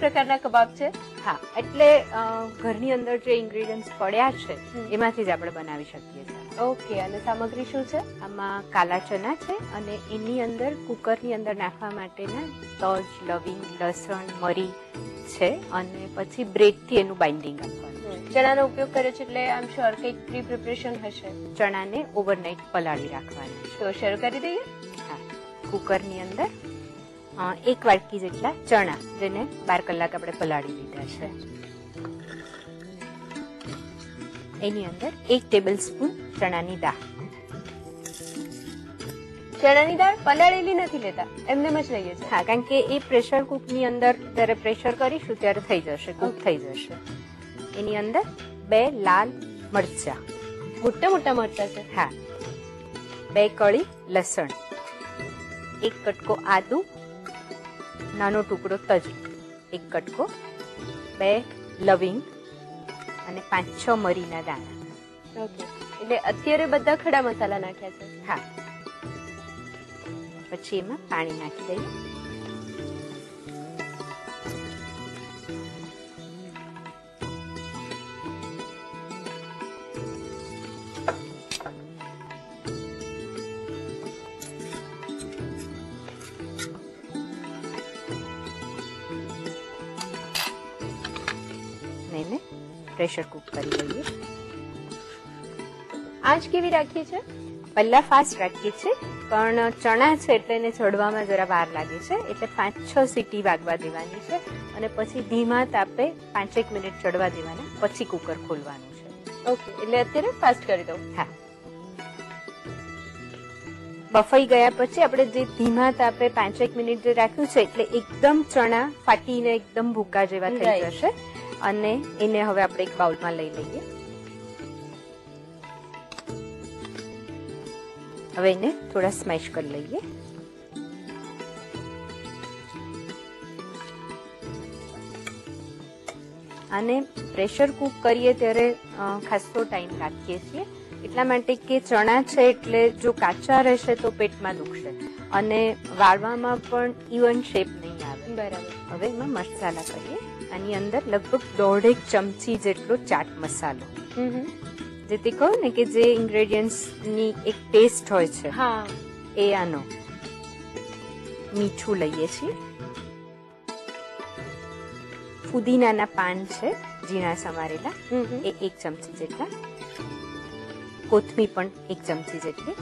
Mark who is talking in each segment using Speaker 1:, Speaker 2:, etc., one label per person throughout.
Speaker 1: પ્રકારના કબાબ છે?
Speaker 2: હા, એટલે ઘરની અંદર જે ઇન્ગ્રેડિયન્ટ્સ પડ્યા છે એમાંથી જ આપણે બનાવી શકીએ છીએ.
Speaker 1: ઓકે, અને સામગ્રી શું છે?
Speaker 2: આમાં કાલા ચના છે અને એની અંદર કુકરની અંદર નાખવા માટેના તજ, લવિંગ, લસણ, મરી છે અને પછી બ્રેડથી એનું બાઇન્ડિંગ આપવાનું.
Speaker 1: ચણાનો ઉપયોગ કર્યો છે એટલે આમ શ્યોર કંઈક પ્રી પ્રિપરેશન હશે.
Speaker 2: ચણાને ઓવરનાઇટ પલાળી રાખવાની.
Speaker 1: તો શરૂ કરી દઈએ.
Speaker 2: હા, કુકરની અંદર 1 વાટકી જેટલા ચણા, જેને 12 કલાક આપણે પલાળી દીધા છે, એની અંદર 1 ટેબલ સ્પૂન ચણાની દાળ.
Speaker 1: ચણાની દાળ પલાળેલી નથી લેતા, એમને જ લઈએ છીએ.
Speaker 2: હા, કારણ કે એ પ્રેશર કુકની અંદર જ્યારે પ્રેશર કરીશું ત્યારે થઈ જશે, કુક થઈ જશે. એની અંદર 2 લાલ મરચા,
Speaker 1: મોટા મોટા મરચા છે.
Speaker 2: હા, 2 કળી લસણ, 1 કટકો આદુ, નાનો ટુકડો તજ, 1 કટકો, 2 લવિંગ અને 5-6 મરીના દાણા.
Speaker 1: ઓકે, એટલે અત્યારે બધા ખડા મસાલા નાખ્યા છે.
Speaker 2: હા, પછી એમાં પાણી નાખી દઈએ. એને પ્રેશર કુક કરી લઈએ.
Speaker 1: આંચ કેવી રાખીએ છીએ?
Speaker 2: પહેલા ફાસ્ટ રાખીએ છીએ, પણ ચણા છે એટલે એને ચડવામાં જરા વાર લાગે છે, એટલે 5-6 સીટી વાગવા દેવાની છે અને પછી ધીમા તાપે 5-1 મિનિટ ચડવા દેવાના, પછી કુકર ખોલવાનું છે.
Speaker 1: ઓકે, એટલે અત્યારે ફાસ્ટ કરી દઉં.
Speaker 2: હા, બફાઈ ગયા પછી આપણે જે ધીમા તાપે 5-1 મિનિટ જે રાખ્યું છે, એટલે એકદમ ચણા ફાટીને એકદમ ભૂકા જેવા થઈ જશે અને એને હવે આપણે એક બાઉલમાં લઈ લઈએ. હવે એને થોડા સ્મેશ કરી લઈએ. અને પ્રેશર કુક કરીએ ત્યારે ખાસો ટાઈમ રાખીએ છીએ, એટલા માટે કે ચણા છે એટલે જો કાચા રહેશે તો પેટમાં દુખશે અને વાળવામાં પણ ઇવન શેપ નહીં આવે.
Speaker 1: બરાબર.
Speaker 2: હવે એમાં મસાલા કરીએ. આની અંદર લગભગ 1.5 ચમચી જેટલો ચાટ મસાલો, જે તે કહું ને કે જે ઇન્ગ્રેડિયન્ટ્સની એક ટેસ્ટ હોય છે,
Speaker 1: હા,
Speaker 2: એ આનો. મીઠું લઈએ છીએ, ફુદીનાના પાન છે ઝીણા સમારેલા, એ 1 ચમચી જેટલા, કોથમીર પણ 1 ચમચી જેટલી,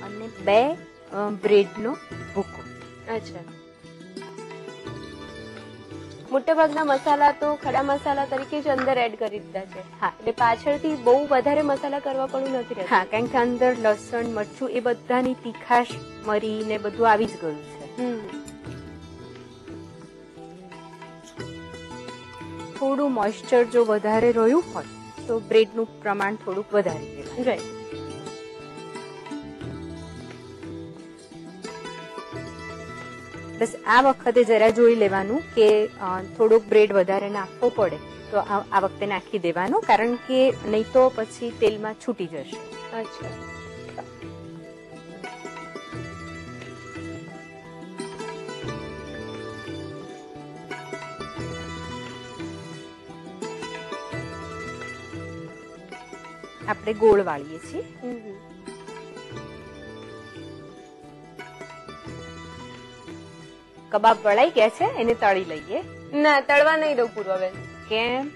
Speaker 2: અને 2 બ્રેડનો ભૂકો.
Speaker 1: અચ્છા, મોટાભાગના મસાલા તો ખડા મસાલા તરીકે જ અંદર એડ કરી દીધા છે.
Speaker 2: હા,
Speaker 1: એટલે પાછળથી બહુ વધારે મસાલા કરવા પણ નથી રહેતું.
Speaker 2: હા, કારણ કે અંદર લસણ, મરચું એ બધાની તીખાશ, મરી ને બધું આવી જ ગયું છે. થોડું મોઇસ્ચર જો વધારે રહ્યું હોય તો બ્રેડનું પ્રમાણ થોડુંક વધારી દેવાનું.
Speaker 1: રાઈટ.
Speaker 2: બસ આ વખતે જરા જોઈ લેવાનું કે થોડોક બ્રેડ વધારે નાખવો પડે તો આ વખતે નાખી દેવાનું, કારણ કે નહીં તો પછી તેલમાં છૂટી જશે.
Speaker 1: અચ્છા,
Speaker 2: આપણે ગોળ વાળીએ છીએ. કબાબ વળાઈ ગયા છે, એને તળી લઈએ.
Speaker 1: ના, તળવા નહીં દઉં પૂર્વાબેન.
Speaker 2: કેમ?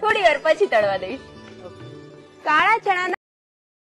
Speaker 1: થોડી વાર પછી તળવા દઈશ. કાળા ચણા